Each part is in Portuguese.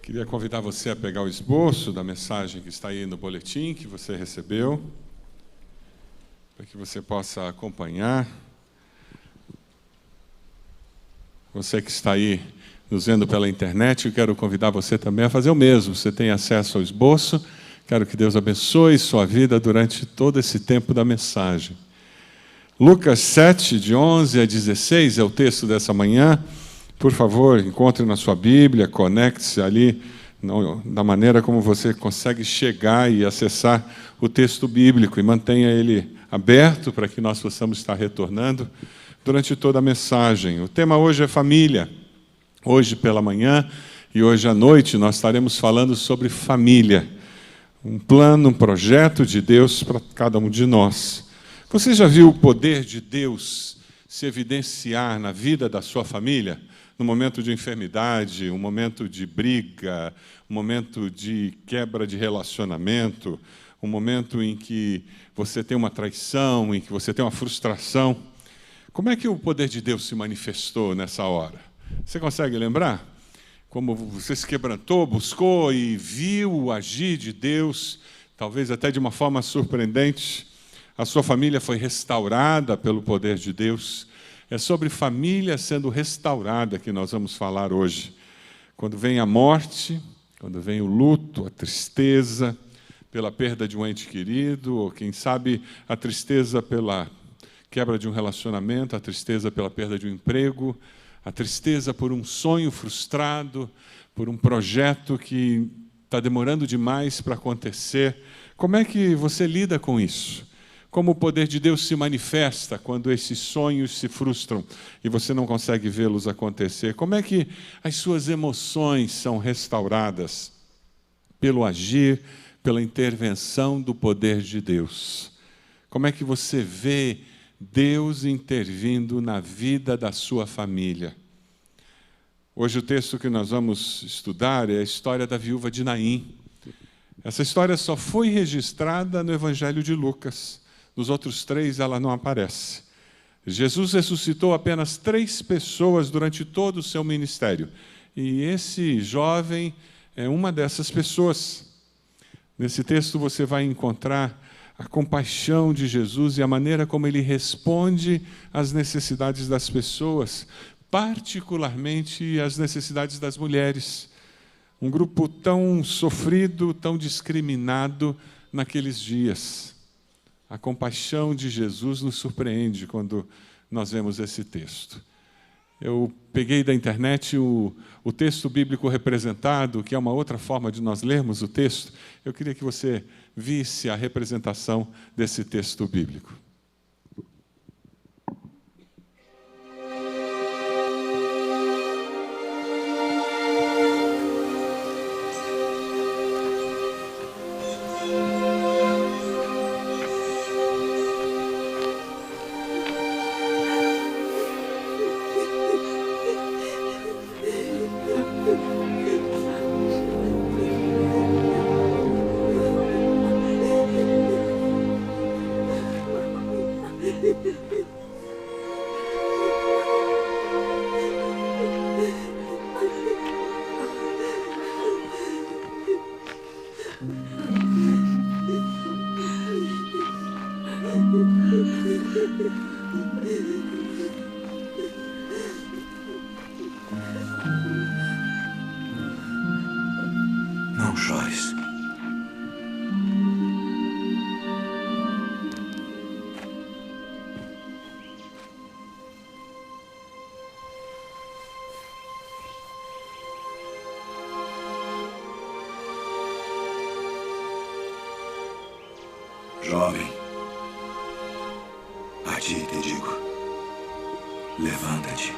Queria convidar você a pegar o esboço da mensagem que está aí no boletim que você recebeu, para que você possa acompanhar. Você que está aí nos vendo pela internet, eu quero convidar você também a fazer o mesmo. Você tem acesso ao esboço. Quero que Deus abençoe sua vida durante todo esse tempo da mensagem. Lucas 7, de 11 a 16, é o texto dessa manhã. Por favor, encontre na sua Bíblia, conecte-se ali da maneira como você consegue chegar e acessar o texto bíblico e mantenha ele aberto para que nós possamos estar retornando durante toda a mensagem. O tema hoje é família. Hoje pela manhã e hoje à noite nós estaremos falando sobre família. Um plano, um projeto de Deus para cada um de nós. Você já viu o poder de Deus se evidenciar na vida da sua família? No momento de enfermidade, um momento de briga, um momento de quebra de relacionamento, um momento em que você tem uma traição, em que você tem uma frustração. Como é que o poder de Deus se manifestou nessa hora? Você consegue lembrar? Como você se quebrantou, buscou e viu o agir de Deus, talvez até de uma forma surpreendente. A sua família foi restaurada pelo poder de Deus. É sobre família sendo restaurada que nós vamos falar hoje. Quando vem a morte, quando vem o luto, a tristeza pela perda de um ente querido, ou quem sabe a tristeza pela quebra de um relacionamento, a tristeza pela perda de um emprego, a tristeza por um sonho frustrado, por um projeto que está demorando demais para acontecer. Como é que você lida com isso? Como o poder de Deus se manifesta quando esses sonhos se frustram e você não consegue vê-los acontecer? Como é que as suas emoções são restauradas pelo agir, pela intervenção do poder de Deus? Como é que você vê Deus intervindo na vida da sua família? Hoje o texto que nós vamos estudar é a história da viúva de Naim. Essa história só foi registrada no Evangelho de Lucas. Nos outros 3 ela não aparece. Jesus ressuscitou apenas 3 pessoas durante todo o seu ministério. E esse jovem é uma dessas pessoas. Nesse texto você vai encontrar a compaixão de Jesus e a maneira como ele responde às necessidades das pessoas, particularmente às necessidades das mulheres. Um grupo tão sofrido, tão discriminado naqueles dias. A compaixão de Jesus nos surpreende quando nós vemos esse texto. Eu peguei da internet o texto bíblico representado, que é uma outra forma de nós lermos o texto. Eu queria que você visse a representação desse texto bíblico. Não chores. Jovem, a ti te digo, levanta-te.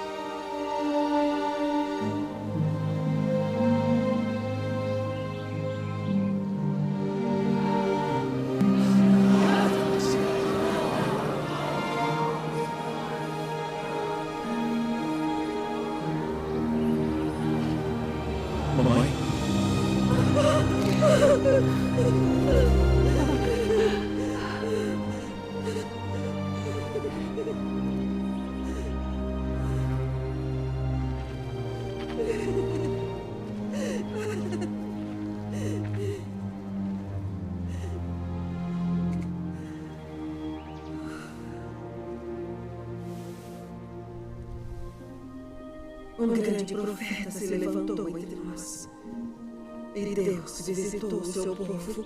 Mamãe? Um grande profeta se levantou entre nós. E Deus visitou o seu povo.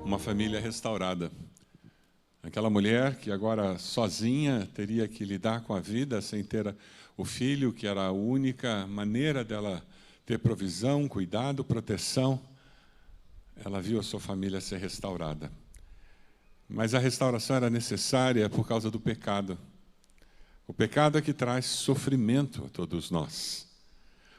Uma família restaurada. Aquela mulher que agora sozinha teria que lidar com a vida sem ter o filho, que era a única maneira dela ter provisão, cuidado, proteção, ela viu a sua família ser restaurada. Mas a restauração era necessária por causa do pecado. O pecado é que traz sofrimento a todos nós.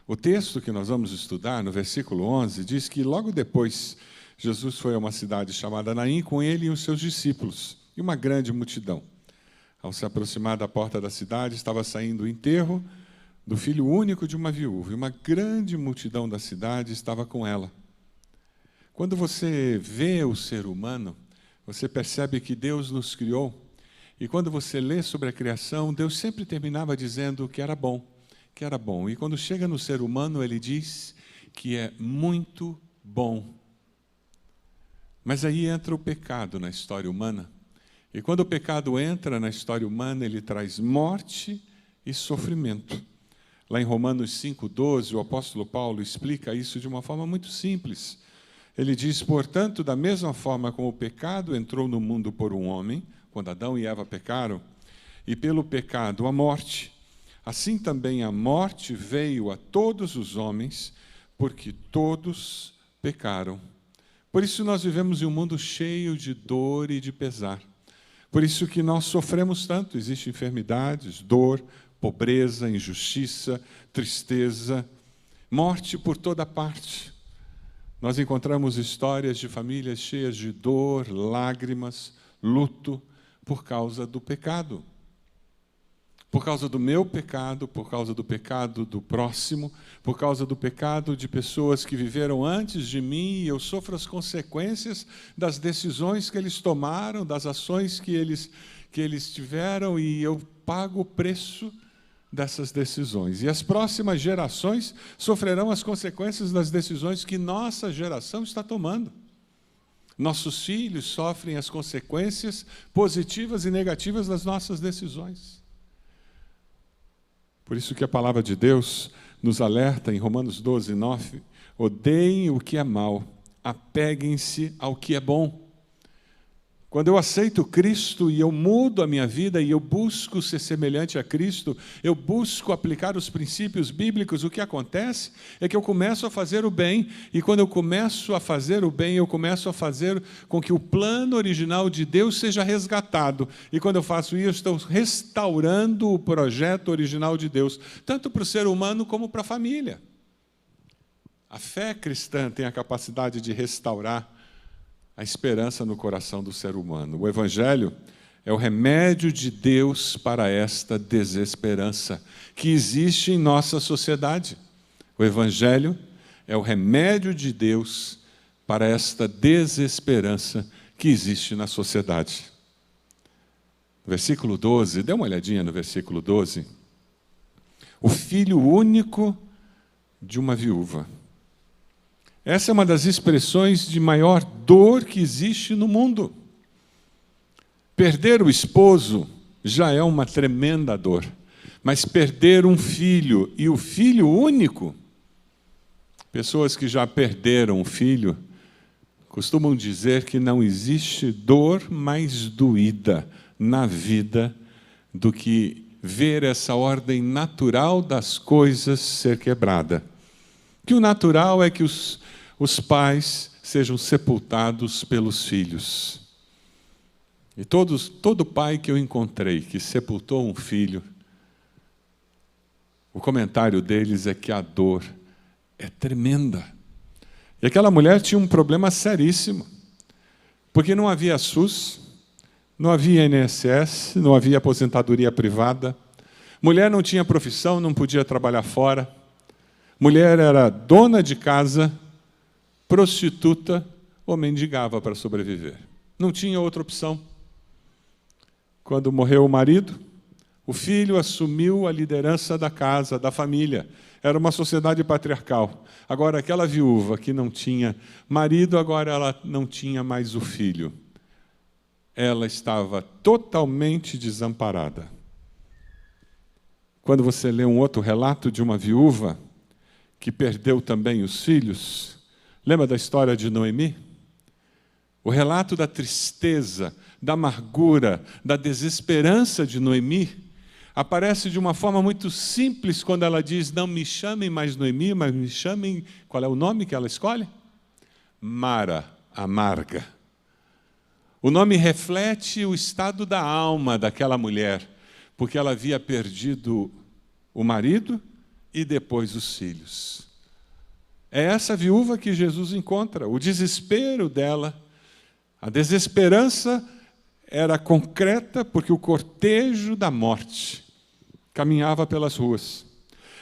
O texto que nós vamos estudar, no versículo 11, diz que logo depois Jesus foi a uma cidade chamada Naim, com ele e os seus discípulos, e uma grande multidão. Ao se aproximar da porta da cidade, estava saindo o enterro do filho único de uma viúva, e uma grande multidão da cidade estava com ela. Quando você vê o ser humano, você percebe que Deus nos criou, e quando você lê sobre a criação, Deus sempre terminava dizendo que era bom, que era bom. E quando chega no ser humano, ele diz que é muito bom. Mas aí entra o pecado na história humana. E quando o pecado entra na história humana, ele traz morte e sofrimento. Lá em Romanos 5,12, o apóstolo Paulo explica isso de uma forma muito simples. Ele diz, portanto, da mesma forma como o pecado entrou no mundo por um homem, quando Adão e Eva pecaram, e pelo pecado a morte, assim também a morte veio a todos os homens, porque todos pecaram. Por isso nós vivemos em um mundo cheio de dor e de pesar. Por isso que nós sofremos tanto. Existem enfermidades, dor, pobreza, injustiça, tristeza, morte por toda parte. Nós encontramos histórias de famílias cheias de dor, lágrimas, luto, por causa do pecado. Por causa do meu pecado, por causa do pecado do próximo, por causa do pecado de pessoas que viveram antes de mim, e eu sofro as consequências das decisões que eles tomaram, das ações que eles tiveram, e eu pago o preço dessas decisões. E as próximas gerações sofrerão as consequências das decisões que nossa geração está tomando. Nossos filhos sofrem as consequências positivas e negativas das nossas decisões. Por isso que a palavra de Deus nos alerta em Romanos 12:9, odeiem o que é mal, apeguem-se ao que é bom. Quando eu aceito Cristo e eu mudo a minha vida e eu busco ser semelhante a Cristo, eu busco aplicar os princípios bíblicos, o que acontece é que eu começo a fazer o bem, e quando eu começo a fazer o bem, eu começo a fazer com que o plano original de Deus seja resgatado. E quando eu faço isso, eu estou restaurando o projeto original de Deus, tanto para o ser humano como para a família. A fé cristã tem a capacidade de restaurar a esperança no coração do ser humano. O Evangelho é o remédio de Deus para esta desesperança que existe em nossa sociedade. O Evangelho é o remédio de Deus para esta desesperança que existe na sociedade. Versículo 12, dê uma olhadinha no versículo 12. O filho único de uma viúva. Essa é uma das expressões de maior dor que existe no mundo. Perder o esposo já é uma tremenda dor, mas perder um filho, e o filho único, pessoas que já perderam um filho, costumam dizer que não existe dor mais doída na vida do que ver essa ordem natural das coisas ser quebrada. Que o natural é que os pais sejam sepultados pelos filhos. E todo pai que eu encontrei que sepultou um filho, o comentário deles é que a dor é tremenda. E aquela mulher tinha um problema seríssimo, porque não havia SUS, não havia INSS, não havia aposentadoria privada, mulher não tinha profissão, não podia trabalhar fora, mulher era dona de casa, prostituta ou mendigava para sobreviver. Não tinha outra opção. Quando morreu o marido, O filho assumiu a liderança da casa, da família. Era uma sociedade patriarcal. Agora, aquela viúva que não tinha marido, agora ela não tinha mais o filho. Ela estava totalmente desamparada. Quando você lê um outro relato de uma viúva que perdeu também os filhos, lembra da história de Noemi? O relato da tristeza, da amargura, da desesperança de Noemi aparece de uma forma muito simples quando ela diz: não me chamem mais Noemi, mas me chamem... Qual é o nome que ela escolhe? Mara, amarga. O nome reflete o estado da alma daquela mulher, porque ela havia perdido o marido e depois os filhos. É essa viúva que Jesus encontra, o desespero dela. A desesperança era concreta porque o cortejo da morte caminhava pelas ruas.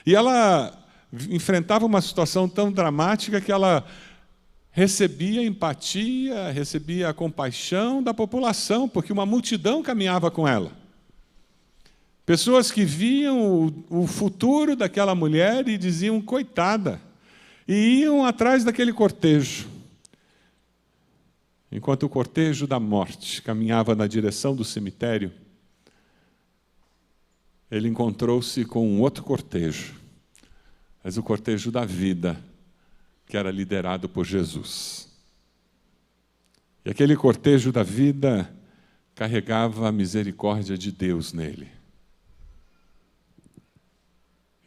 E ela enfrentava uma situação tão dramática que ela recebia empatia, recebia a compaixão da população, porque uma multidão caminhava com ela. Pessoas que viam o futuro daquela mulher e diziam: coitada, e iam atrás daquele cortejo. Enquanto o cortejo da morte caminhava na direção do cemitério, ele encontrou-se com um outro cortejo, mas o cortejo da vida, que era liderado por Jesus. E aquele cortejo da vida carregava a misericórdia de Deus nele.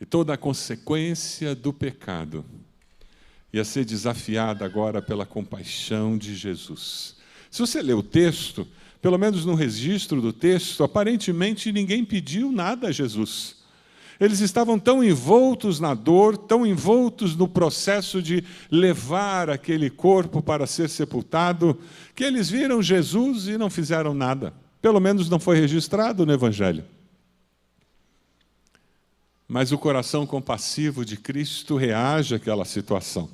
E toda a consequência do pecado ia ser desafiada agora pela compaixão de Jesus. Se você ler o texto, pelo menos no registro do texto, aparentemente ninguém pediu nada a Jesus. Eles estavam tão envoltos na dor, tão envoltos no processo de levar aquele corpo para ser sepultado, que eles viram Jesus e não fizeram nada. Pelo menos não foi registrado no Evangelho. Mas o coração compassivo de Cristo reage àquela situação.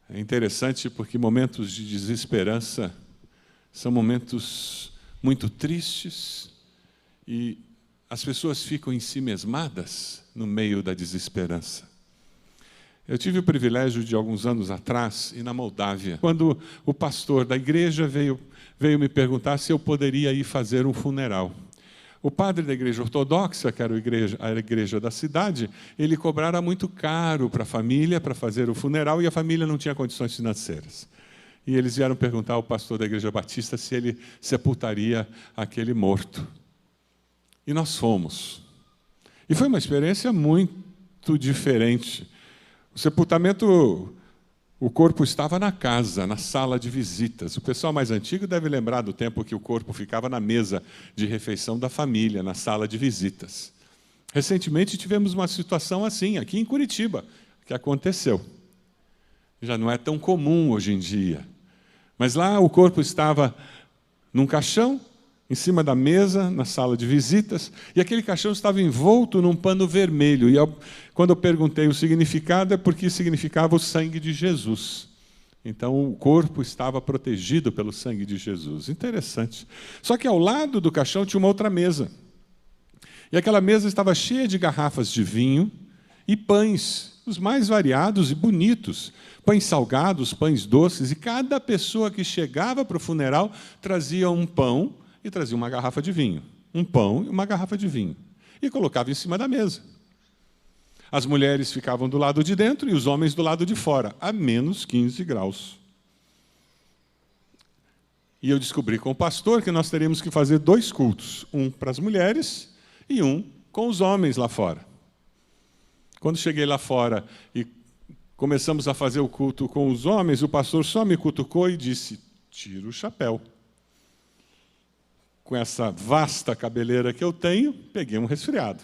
É interessante porque momentos de desesperança são momentos muito tristes e as pessoas ficam ensimesmadas no meio da desesperança. Eu tive o privilégio de, alguns anos atrás, ir na Moldávia, quando o pastor da igreja veio me perguntar se eu poderia ir fazer um funeral. O padre da igreja ortodoxa, que era a igreja da cidade, ele cobrara muito caro para a família, para fazer o funeral, e a família não tinha condições financeiras. E eles vieram perguntar ao pastor da igreja batista se ele sepultaria aquele morto. E nós fomos. E foi uma experiência muito diferente. O sepultamento... O corpo estava na casa, na sala de visitas. O pessoal mais antigo deve lembrar do tempo que o corpo ficava na mesa de refeição da família, na sala de visitas. Recentemente tivemos uma situação assim, aqui em Curitiba, que aconteceu. Já não é tão comum hoje em dia. Mas lá o corpo estava num caixão, em cima da mesa, na sala de visitas, e aquele caixão estava envolto num pano vermelho. E quando eu perguntei o significado, é porque significava o sangue de Jesus. Então, o corpo estava protegido pelo sangue de Jesus. Interessante. Só que ao lado do caixão tinha uma outra mesa. E aquela mesa estava cheia de garrafas de vinho e pães, os mais variados e bonitos. Pães salgados, pães doces, e cada pessoa que chegava para o funeral trazia um pão e trazia uma garrafa de vinho. Um pão e uma garrafa de vinho. E colocava em cima da mesa. As mulheres ficavam do lado de dentro e os homens do lado de fora, a menos 15 graus. E eu descobri com o pastor que nós teríamos que fazer 2 cultos, um para as mulheres e um com os homens lá fora. Quando cheguei lá fora e começamos a fazer o culto com os homens, o pastor só me cutucou e disse: tira o chapéu. Com essa vasta cabeleira que eu tenho, peguei um resfriado.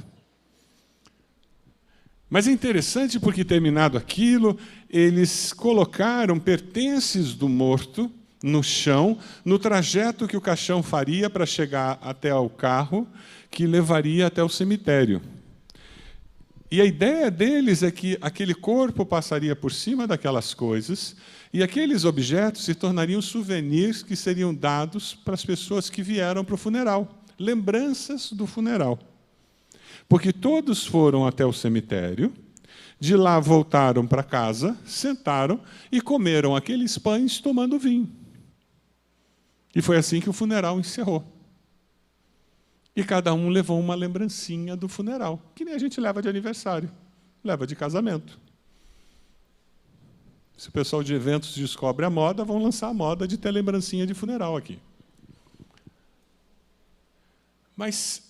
Mas é interessante porque, terminado aquilo, eles colocaram pertences do morto no chão, no trajeto que o caixão faria para chegar até ao carro, que levaria até o cemitério. E a ideia deles é que aquele corpo passaria por cima daquelas coisas e aqueles objetos se tornariam souvenirs que seriam dados para as pessoas que vieram para o funeral, lembranças do funeral. Porque todos foram até o cemitério, de lá voltaram para casa, sentaram e comeram aqueles pães tomando vinho. E foi assim que o funeral encerrou. E cada um levou uma lembrancinha do funeral, que nem a gente leva de aniversário, leva de casamento. Se o pessoal de eventos descobre a moda, vão lançar a moda de ter lembrancinha de funeral aqui. Mas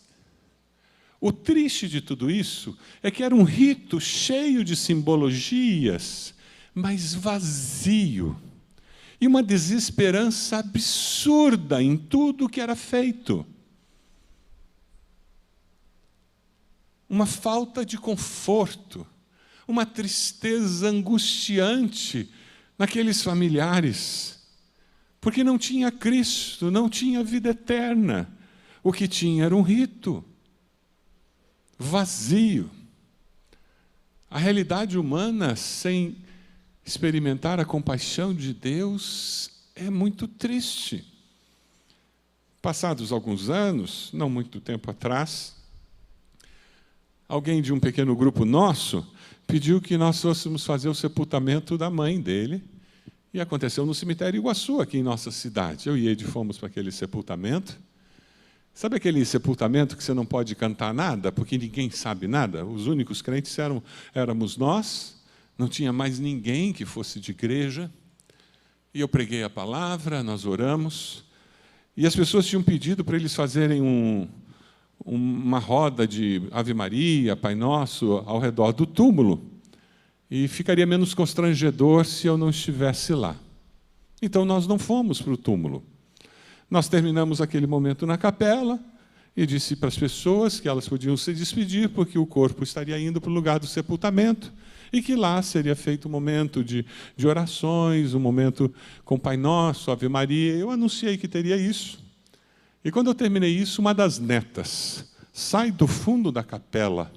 o triste de tudo isso é que era um rito cheio de simbologias, mas vazio. E uma desesperança absurda em tudo que era feito. Uma falta de conforto, uma tristeza angustiante naqueles familiares, porque não tinha Cristo, não tinha vida eterna. O que tinha era um rito vazio. A realidade humana, sem experimentar a compaixão de Deus, é muito triste. Passados alguns anos, não muito tempo atrás, alguém de um pequeno grupo nosso pediu que nós fôssemos fazer o sepultamento da mãe dele, e aconteceu no cemitério Iguaçu, aqui em nossa cidade. Eu e ele fomos para aquele sepultamento. Sabe aquele sepultamento que você não pode cantar nada, porque ninguém sabe nada? Os únicos crentes éramos nós, não tinha mais ninguém que fosse de igreja. E eu preguei a palavra, nós oramos, e as pessoas tinham pedido para eles fazerem uma roda de Ave Maria, Pai Nosso, ao redor do túmulo, e ficaria menos constrangedor se eu não estivesse lá. Então, nós não fomos para o túmulo. Nós terminamos aquele momento na capela e disse para as pessoas que elas podiam se despedir, porque o corpo estaria indo para o lugar do sepultamento, e que lá seria feito um momento de orações, um momento com Pai Nosso, Ave Maria. Eu anunciei que teria isso. E quando eu terminei isso, uma das netas sai do fundo da capela,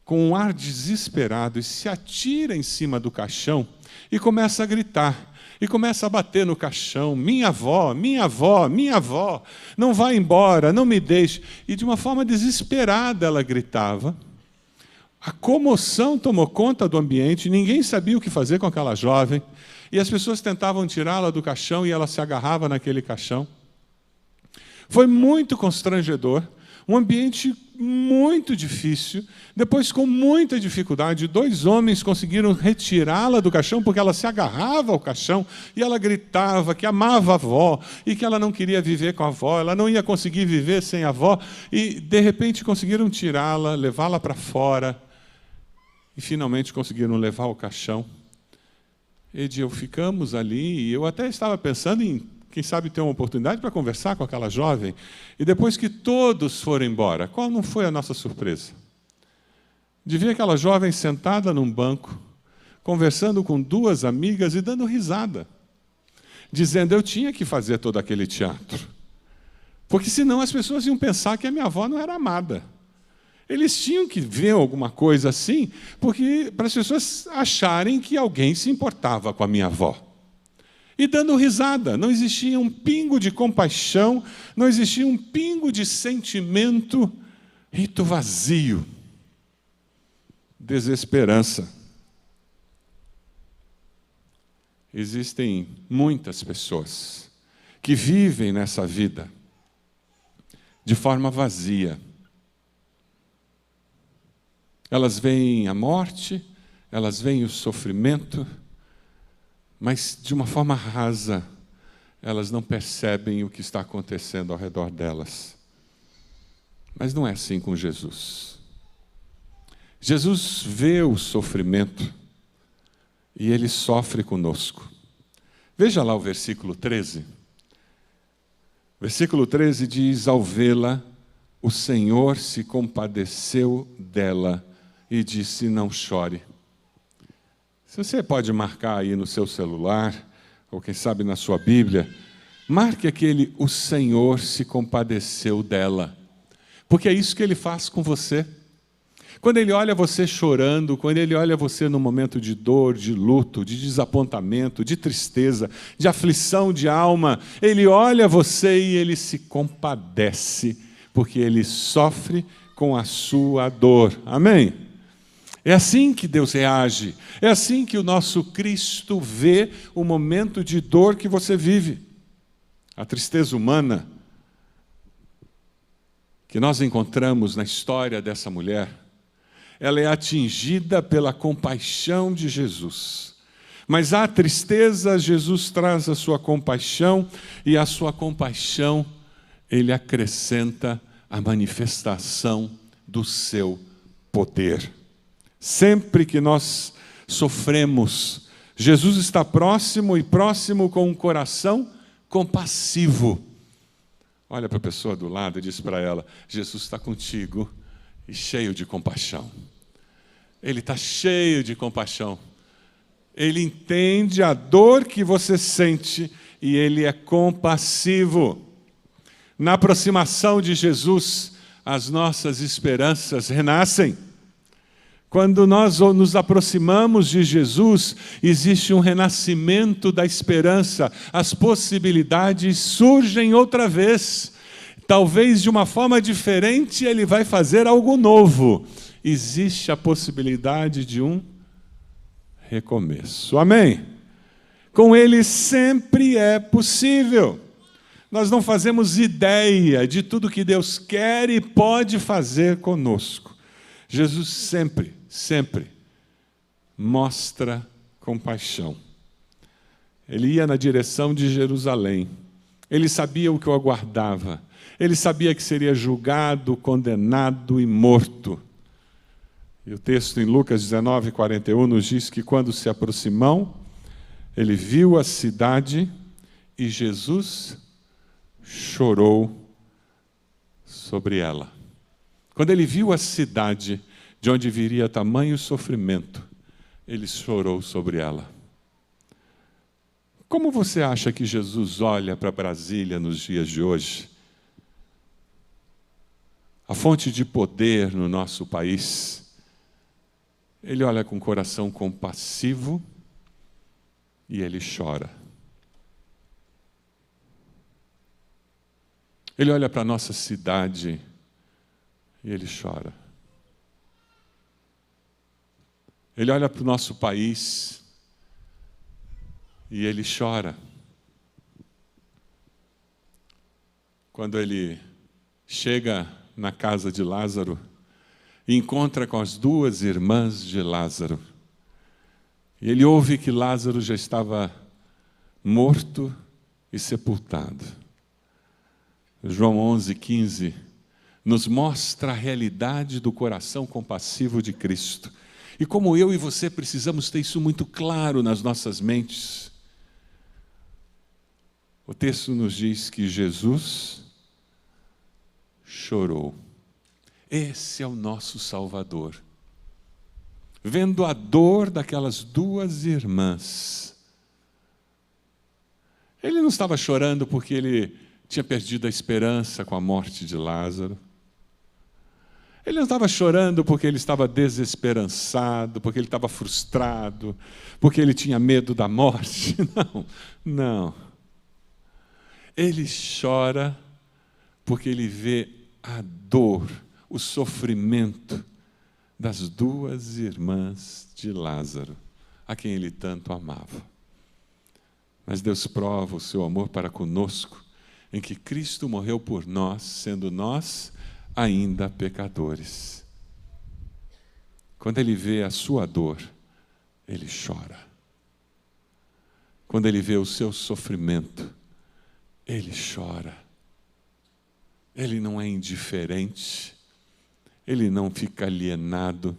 com um ar desesperado, e se atira em cima do caixão e começa a gritar, e começa a bater no caixão: minha avó, minha avó, minha avó, não vá embora, não me deixe. E de uma forma desesperada ela gritava. A comoção tomou conta do ambiente, ninguém sabia o que fazer com aquela jovem, e as pessoas tentavam tirá-la do caixão e ela se agarrava naquele caixão. Foi muito constrangedor, um ambiente muito difícil. Depois, com muita dificuldade, 2 homens conseguiram retirá-la do caixão, porque ela se agarrava ao caixão e ela gritava que amava a avó e que ela não queria viver com a avó, ela não ia conseguir viver sem a avó. E, de repente, conseguiram tirá-la, levá-la para fora e, finalmente, conseguiram levar ao caixão. Ed e eu ficamos ali, e eu até estava pensando em, quem sabe, ter uma oportunidade para conversar com aquela jovem. E depois que todos foram embora, qual não foi a nossa surpresa? De ver aquela jovem sentada num banco, conversando com 2 amigas e dando risada, dizendo: eu tinha que fazer todo aquele teatro, porque senão as pessoas iam pensar que a minha avó não era amada. Eles tinham que ver alguma coisa assim, porque para as pessoas acharem que alguém se importava com a minha avó. E dando risada, não existia um pingo de compaixão, não existia um pingo de sentimento, rito vazio, desesperança. Existem muitas pessoas que vivem nessa vida de forma vazia. Elas veem a morte, elas veem o sofrimento, mas de uma forma rasa, elas não percebem o que está acontecendo ao redor delas. Mas não é assim com Jesus. Jesus vê o sofrimento e Ele sofre conosco. Veja lá o versículo 13. Versículo 13 diz: ao vê-la, o Senhor se compadeceu dela e disse: não chore. Se você pode marcar aí no seu celular, ou quem sabe na sua Bíblia, marque aquele: o Senhor se compadeceu dela. Porque é isso que Ele faz com você. Quando Ele olha você chorando, quando Ele olha você num momento de dor, de luto, de desapontamento, de tristeza, de aflição de alma, Ele olha você e Ele se compadece, porque Ele sofre com a sua dor. Amém? É assim que Deus reage, é assim que o nosso Cristo vê o momento de dor que você vive. A tristeza humana que nós encontramos na história dessa mulher, ela é atingida pela compaixão de Jesus. Mas à tristeza, Jesus traz a sua compaixão, e a sua compaixão, Ele acrescenta a manifestação do seu poder. Sempre que nós sofremos, Jesus está próximo, e próximo com um coração compassivo. Olha para a pessoa do lado e diz para ela: Jesus está contigo e cheio de compaixão. Ele está cheio de compaixão. Ele entende a dor que você sente e Ele é compassivo. Na aproximação de Jesus, as nossas esperanças renascem. Quando nós nos aproximamos de Jesus, existe um renascimento da esperança. As possibilidades surgem outra vez. Talvez de uma forma diferente, Ele vai fazer algo novo. Existe a possibilidade de um recomeço. Amém? Com Ele sempre é possível. Nós não fazemos ideia de tudo que Deus quer e pode fazer conosco. Jesus sempre mostra compaixão. Ele ia na direção de Jerusalém. Ele sabia o que o aguardava. Ele sabia que seria julgado, condenado e morto. E o texto em Lucas 19:41 nos diz que quando se aproximou, ele viu a cidade e Jesus chorou sobre ela. Quando ele viu a cidade de onde viria tamanho sofrimento, ele chorou sobre ela. Como você acha que Jesus olha para Brasília nos dias de hoje? A fonte de poder no nosso país. Ele olha com o coração compassivo e ele chora. Ele olha para a nossa cidade e ele chora. Ele olha para o nosso país e ele chora. Quando ele chega na casa de Lázaro e encontra com as duas irmãs de Lázaro, e ele ouve que Lázaro já estava morto e sepultado. João 11:15 nos mostra a realidade do coração compassivo de Cristo. E como eu e você precisamos ter isso muito claro nas nossas mentes. O texto nos diz que Jesus chorou. Esse é o nosso Salvador. Vendo a dor daquelas duas irmãs. Ele não estava chorando porque ele tinha perdido a esperança com a morte de Lázaro. Ele não estava chorando porque ele estava desesperançado, porque ele estava frustrado, porque ele tinha medo da morte. Não. Ele chora porque ele vê a dor, o sofrimento das duas irmãs de Lázaro, a quem ele tanto amava. Mas Deus prova o seu amor para conosco, em que Cristo morreu por nós, sendo nós ainda pecadores. Quando ele vê a sua dor, ele chora. Quando ele vê o seu sofrimento, ele chora. Ele não é indiferente, ele não fica alienado.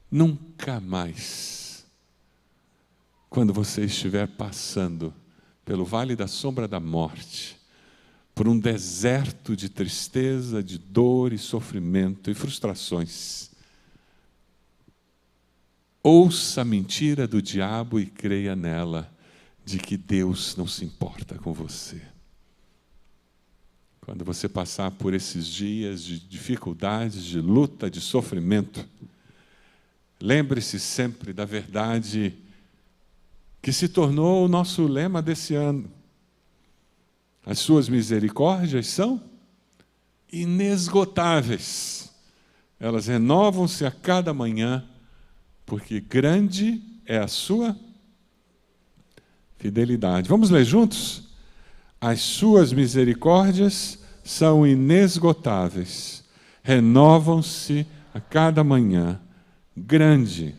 Nunca mais, quando você estiver passando pelo vale da sombra da morte, por um deserto de tristeza, de dor e sofrimento e frustrações, ouça a mentira do diabo e creia nela, de que Deus não se importa com você. quando você passar por esses dias de dificuldades, de luta, de sofrimento, lembre-se sempre da verdade que se tornou o nosso lema desse ano. As suas misericórdias são inesgotáveis. Elas renovam-se a cada manhã, porque grande é a sua fidelidade. Vamos ler juntos? As suas misericórdias são inesgotáveis, renovam-se a cada manhã. Grande.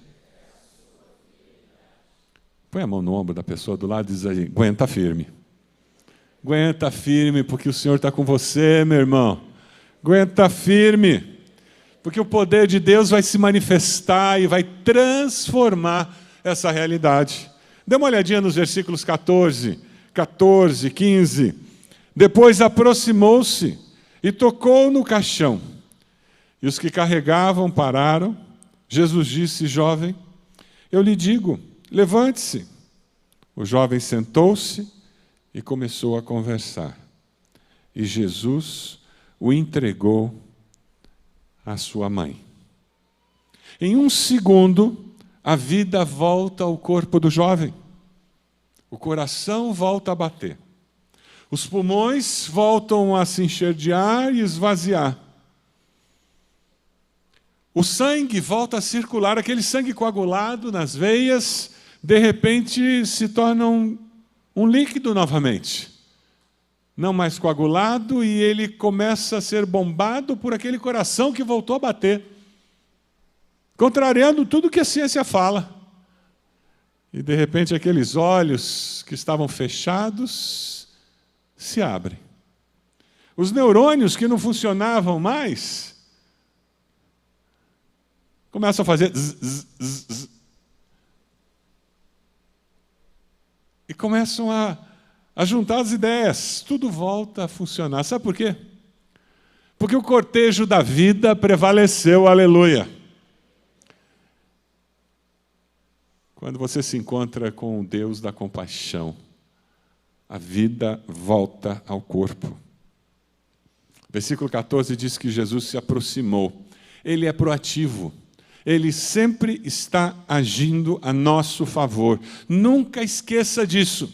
Põe a mão no ombro da pessoa do lado e diz aí, aguenta firme. Aguenta firme, porque o Senhor está com você, meu irmão. Aguenta firme, porque o poder de Deus vai se manifestar e vai transformar essa realidade. Dê uma olhadinha nos versículos 14, 15. Depois aproximou-se e tocou no caixão. E os que carregavam pararam. Jesus disse, jovem, eu lhe digo, levante-se. O jovem sentou-se e começou a conversar. E Jesus o entregou à sua mãe. Em um segundo, a vida volta ao corpo do jovem. O coração volta a bater. Os pulmões voltam a se encher de ar e esvaziar. O sangue volta a circular, aquele sangue coagulado nas veias, de repente se torna um líquido novamente. Não mais coagulado, e ele começa a ser bombado por aquele coração que voltou a bater, contrariando tudo que a ciência fala. E de repente aqueles olhos que estavam fechados se abrem. Os neurônios que não funcionavam mais começam a fazer zzz, zzz, zzz, e começam a juntar as ideias. Tudo volta a funcionar. Sabe por quê? Porque o cortejo da vida prevaleceu, aleluia. Quando você se encontra com o Deus da compaixão, a vida volta ao corpo. Versículo 14 diz que Jesus se aproximou. Ele é proativo. Ele sempre está agindo a nosso favor. Nunca esqueça disso.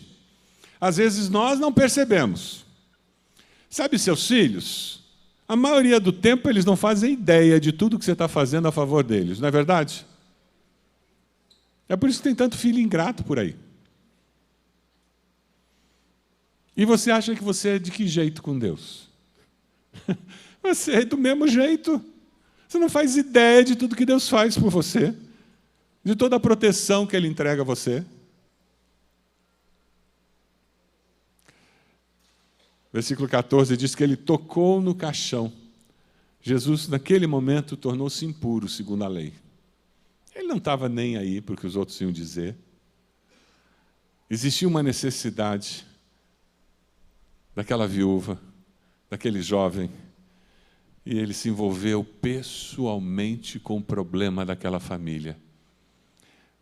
Às vezes nós não percebemos. Sabe seus filhos? A maioria do tempo eles não fazem ideia de tudo que você está fazendo a favor deles, não é verdade? É por isso que tem tanto filho ingrato por aí. E você acha que você é de que jeito com Deus? Você é do mesmo jeito. Você não faz ideia de tudo que Deus faz por você, de toda a proteção que Ele entrega a você. Versículo 14 diz que Ele tocou no caixão. Jesus, naquele momento, tornou-se impuro, segundo a lei. Ele não estava nem aí para o que os outros iam dizer. Existia uma necessidade daquela viúva, daquele jovem, e ele se envolveu pessoalmente com o problema daquela família.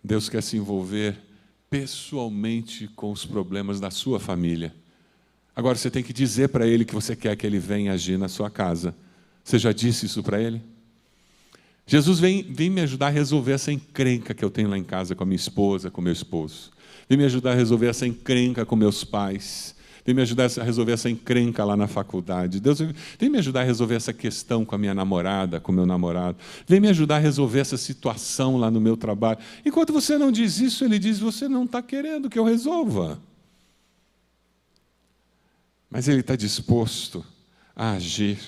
Deus quer se envolver pessoalmente com os problemas da sua família. Agora você tem que dizer para Ele que você quer que Ele venha agir na sua casa. Você já disse isso para Ele? Jesus vem me ajudar a resolver essa encrenca que eu tenho lá em casa com a minha esposa, com o meu esposo. Vem me ajudar a resolver essa encrenca com meus pais. Vem me ajudar a resolver essa encrenca lá na faculdade. Deus vem me ajudar a resolver essa questão com a minha namorada, com o meu namorado. Vem me ajudar a resolver essa situação lá no meu trabalho. Enquanto você não diz isso, Ele diz, você não está querendo que eu resolva. Mas Ele está disposto a agir.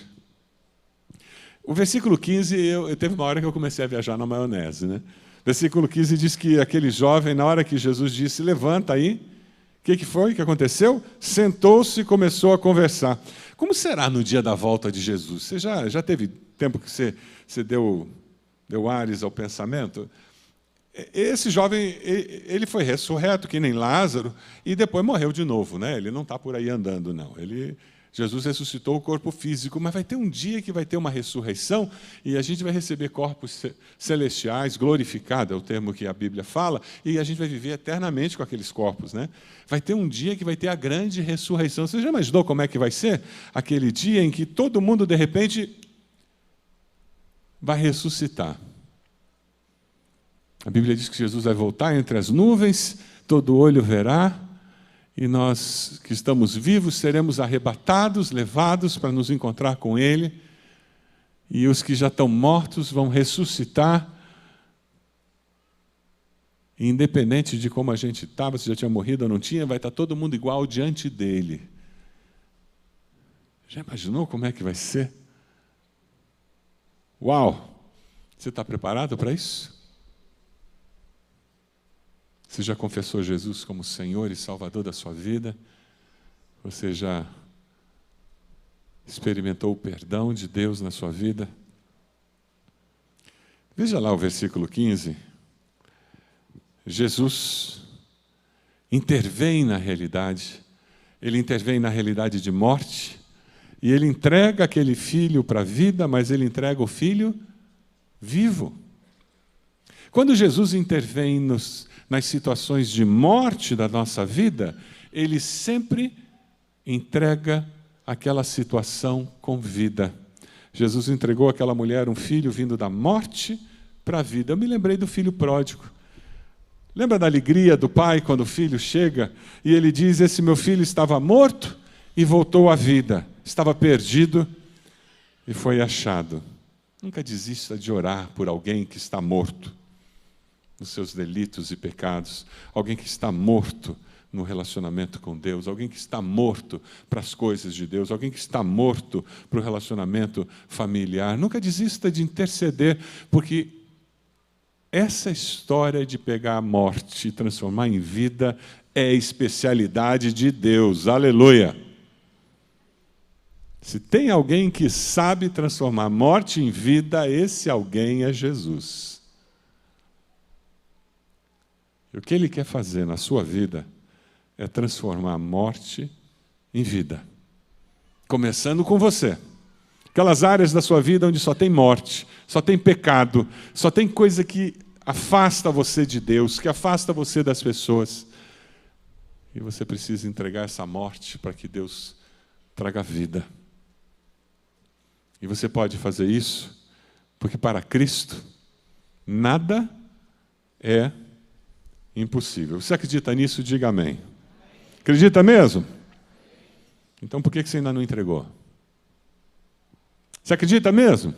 O versículo 15, teve uma hora que eu comecei a viajar na maionese, né? Versículo 15 diz que aquele jovem, na hora que Jesus disse, levanta aí, o que foi? O que aconteceu? Sentou-se e começou a conversar. Como será no dia da volta de Jesus? Você já teve tempo que você deu ares ao pensamento? Esse jovem, ele foi ressurreto, que nem Lázaro, e depois morreu de novo, né? Ele não está por aí andando, não. Ele Jesus ressuscitou o corpo físico, mas vai ter um dia que vai ter uma ressurreição e a gente vai receber corpos celestiais, glorificados, é o termo que a Bíblia fala, e a gente vai viver eternamente com aqueles corpos, né? Vai ter um dia que vai ter a grande ressurreição. Você já imaginou como é que vai ser? Aquele dia em que todo mundo, de repente, vai ressuscitar. A Bíblia diz que Jesus vai voltar entre as nuvens, todo olho verá, e nós que estamos vivos seremos arrebatados, levados para nos encontrar com Ele, e os que já estão mortos vão ressuscitar, e independente de como a gente estava, se já tinha morrido ou não tinha, vai estar todo mundo igual diante dEle. Já imaginou como é que vai ser? Uau! Você está preparado para isso? Você já confessou Jesus como Senhor e Salvador da sua vida? Você já experimentou o perdão de Deus na sua vida? Veja lá o versículo 15. Jesus intervém na realidade. Ele intervém na realidade de morte. E ele entrega aquele filho para a vida, mas ele entrega o filho vivo. Quando Jesus intervém nas situações de morte da nossa vida, Ele sempre entrega aquela situação com vida. Jesus entregou àquela mulher um filho vindo da morte para a vida. Eu me lembrei do filho pródigo. Lembra da alegria do pai quando o filho chega e ele diz: esse meu filho estava morto e voltou à vida, estava perdido e foi achado. Nunca desista de orar por alguém que está morto nos seus delitos e pecados, alguém que está morto no relacionamento com Deus, alguém que está morto para as coisas de Deus, alguém que está morto para o relacionamento familiar. Nunca desista de interceder, porque essa história de pegar a morte e transformar em vida é especialidade de Deus. Aleluia! Se tem alguém que sabe transformar morte em vida, esse alguém é Jesus. E o que Ele quer fazer na sua vida é transformar a morte em vida. Começando com você. Aquelas áreas da sua vida onde só tem morte, só tem pecado, só tem coisa que afasta você de Deus, que afasta você das pessoas. E você precisa entregar essa morte para que Deus traga vida. E você pode fazer isso porque para Cristo nada é impossível. Você acredita nisso? Diga amém. Acredita mesmo? Então por que você ainda não entregou? Você acredita mesmo?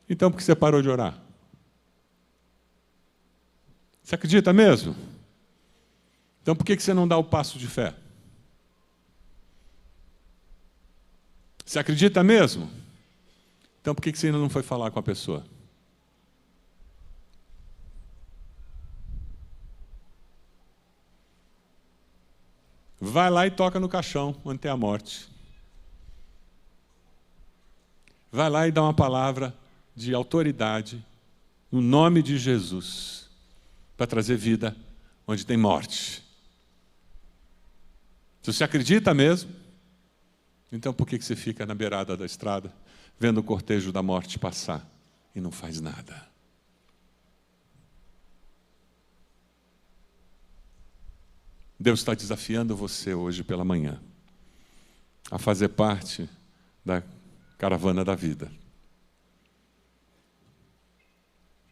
Então por que você parou de orar? Você acredita mesmo? Então por que você não dá o passo de fé? Você acredita mesmo? Então por que você ainda não foi falar com a pessoa? Vai lá e toca no caixão onde tem a morte. Vai lá e dá uma palavra de autoridade no nome de Jesus para trazer vida onde tem morte. Se você acredita mesmo, então por que você fica na beirada da estrada vendo o cortejo da morte passar e não faz nada? Deus está desafiando você hoje pela manhã a fazer parte da caravana da vida.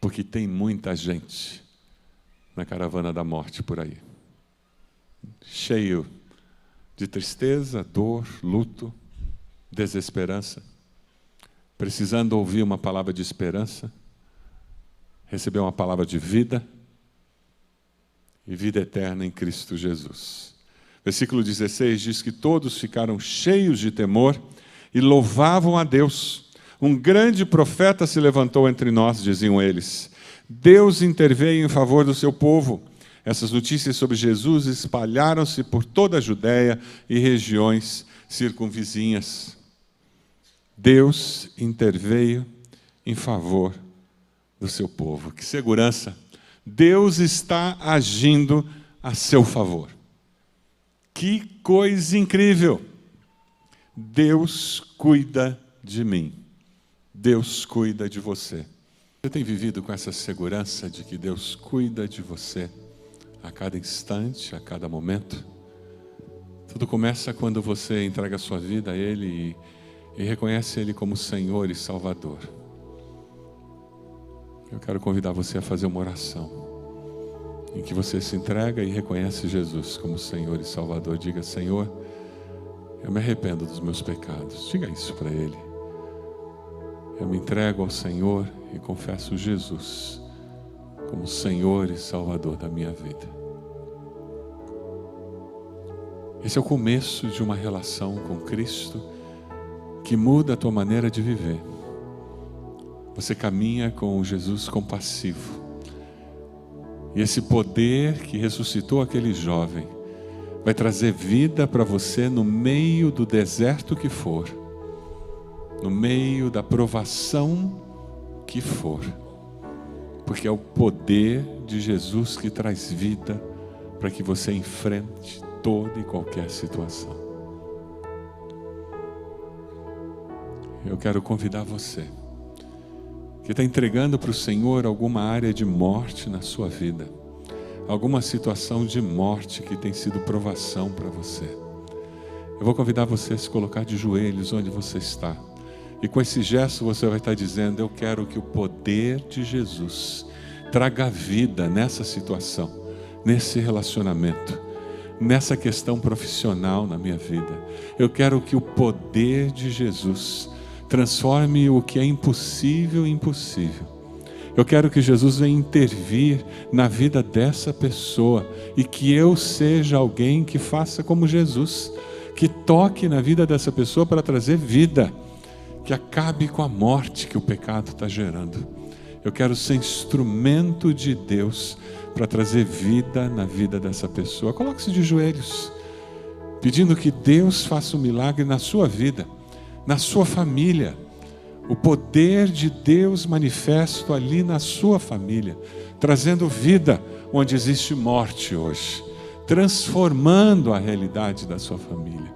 Porque tem muita gente na caravana da morte por aí, cheio de tristeza, dor, luto, desesperança, precisando ouvir uma palavra de esperança, receber uma palavra de vida e vida eterna em Cristo Jesus. Versículo 16 diz que todos ficaram cheios de temor e louvavam a Deus. Um grande profeta se levantou entre nós, diziam eles. Deus interveio em favor do seu povo. Essas notícias sobre Jesus espalharam-se por toda a Judéia e regiões circunvizinhas. Deus interveio em favor do seu povo. Que segurança! Deus está agindo a seu favor. Que coisa incrível! Deus cuida de mim. Deus cuida de você. Você tem vivido com essa segurança de que Deus cuida de você a cada instante, a cada momento? Tudo começa quando você entrega a sua vida a Ele e reconhece Ele como Senhor e Salvador. Eu quero convidar você a fazer uma oração em que você se entrega e reconhece Jesus como Senhor e Salvador. Diga: Senhor, eu me arrependo dos meus pecados. Diga isso para Ele. Eu me entrego ao Senhor e confesso Jesus como Senhor e Salvador da minha vida. Esse é o começo de uma relação com Cristo que muda a tua maneira de viver. Você caminha com Jesus compassivo. E esse poder que ressuscitou aquele jovem vai trazer vida para você no meio do deserto que for, no meio da provação que for, porque é o poder de Jesus que traz vida para que você enfrente toda e qualquer situação. Eu quero convidar você que está entregando para o Senhor alguma área de morte na sua vida, alguma situação de morte que tem sido provação para você. Eu vou convidar você a se colocar de joelhos onde você está. E com esse gesto você vai estar dizendo: eu quero que o poder de Jesus traga vida nessa situação, nesse relacionamento, nessa questão profissional na minha vida. Eu quero que o poder de Jesus transforme o que é impossível em possível. Eu quero que Jesus venha intervir na vida dessa pessoa e que eu seja alguém que faça como Jesus, que toque na vida dessa pessoa para trazer vida, que acabe com a morte que o pecado está gerando. Eu quero ser instrumento de Deus para trazer vida na vida dessa pessoa. Coloque-se de joelhos, pedindo que Deus faça um milagre na sua vida, na sua família. O poder de Deus manifesto ali na sua família, trazendo vida onde existe morte hoje, transformando a realidade da sua família.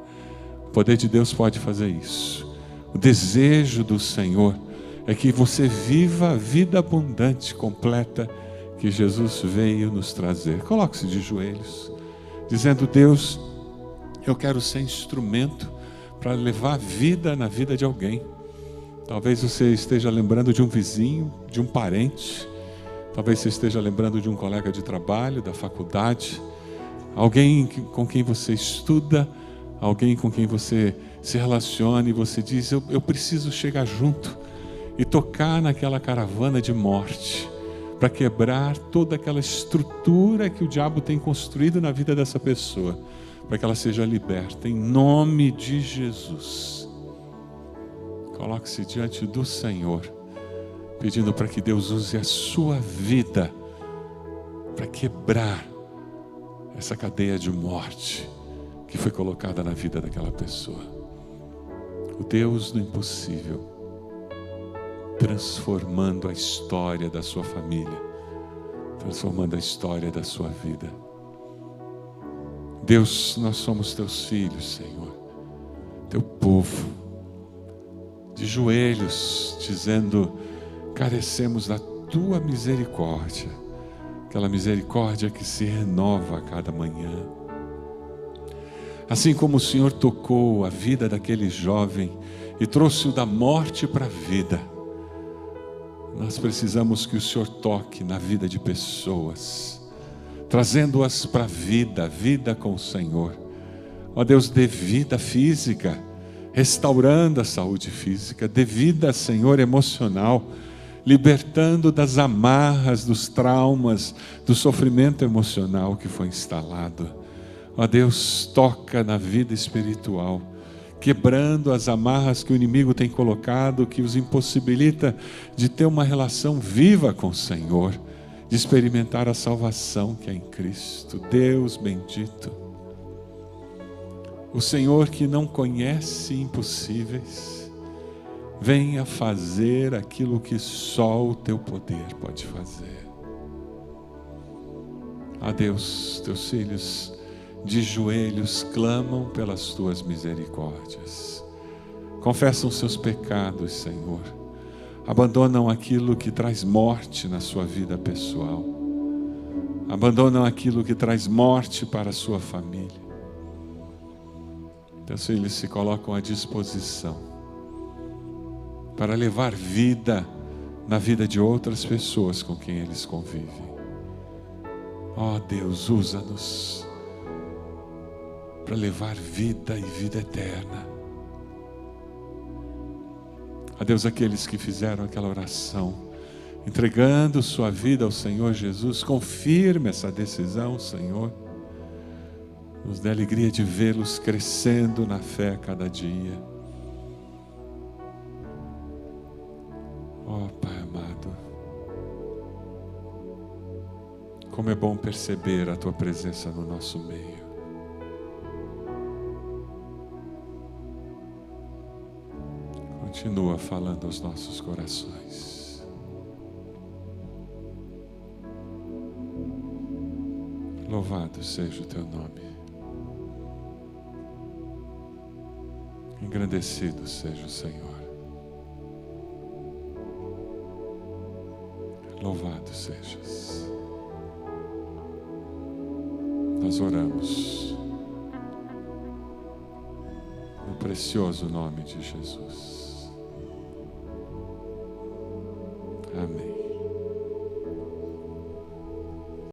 O poder de Deus pode fazer isso. O desejo do Senhor é que você viva a vida abundante, completa, que Jesus veio nos trazer. Coloque-se de joelhos, dizendo: Deus, eu quero ser instrumento para levar vida na vida de alguém. Talvez você esteja lembrando de um vizinho, de um parente. Talvez você esteja lembrando de um colega de trabalho, da faculdade. Alguém com quem você estuda, alguém com quem você se relaciona e você diz: eu preciso chegar junto e tocar naquela caravana de morte, para quebrar toda aquela estrutura que o diabo tem construído na vida dessa pessoa, para que ela seja liberta, em nome de Jesus. Coloque-se diante do Senhor, pedindo para que Deus use a sua vida para quebrar essa cadeia de morte que foi colocada na vida daquela pessoa. O Deus do impossível, transformando a história da sua família, transformando a história da sua vida. Deus, nós somos teus filhos, Senhor, teu povo, de joelhos, dizendo: carecemos da tua misericórdia, aquela misericórdia que se renova a cada manhã. Assim como o Senhor tocou a vida daquele jovem e trouxe-o da morte para a vida, nós precisamos que o Senhor toque na vida de pessoas, trazendo-as para a vida, vida com o Senhor. Ó Deus, dê vida física, restaurando a saúde física, dê vida, Senhor, emocional, libertando das amarras, dos traumas, do sofrimento emocional que foi instalado. Ó Deus, toca na vida espiritual, quebrando as amarras que o inimigo tem colocado, que os impossibilita de ter uma relação viva com o Senhor, de experimentar a salvação que é em Cristo. Deus bendito, o Senhor que não conhece impossíveis, venha fazer aquilo que só o teu poder pode fazer. A Deus, teus filhos de joelhos clamam pelas tuas misericórdias. confessam seus pecados, Senhor, abandonam aquilo que traz morte na sua vida pessoal, abandonam aquilo que traz morte para a sua família. Então, Senhor, eles se colocam à disposição para levar vida na vida de outras pessoas com quem eles convivem. Ó Deus, usa-nos para levar vida e vida eterna. Ó Deus, aqueles que fizeram aquela oração, entregando sua vida ao Senhor Jesus, confirme essa decisão, Senhor. Nos dê alegria de vê-los crescendo na fé a cada dia. Ó Pai amado, como é bom perceber a Tua presença no nosso meio. Continua falando aos nossos corações. Louvado seja o Teu nome. Engrandecido seja o Senhor. Louvado sejas. Nós oramos no precioso nome de Jesus.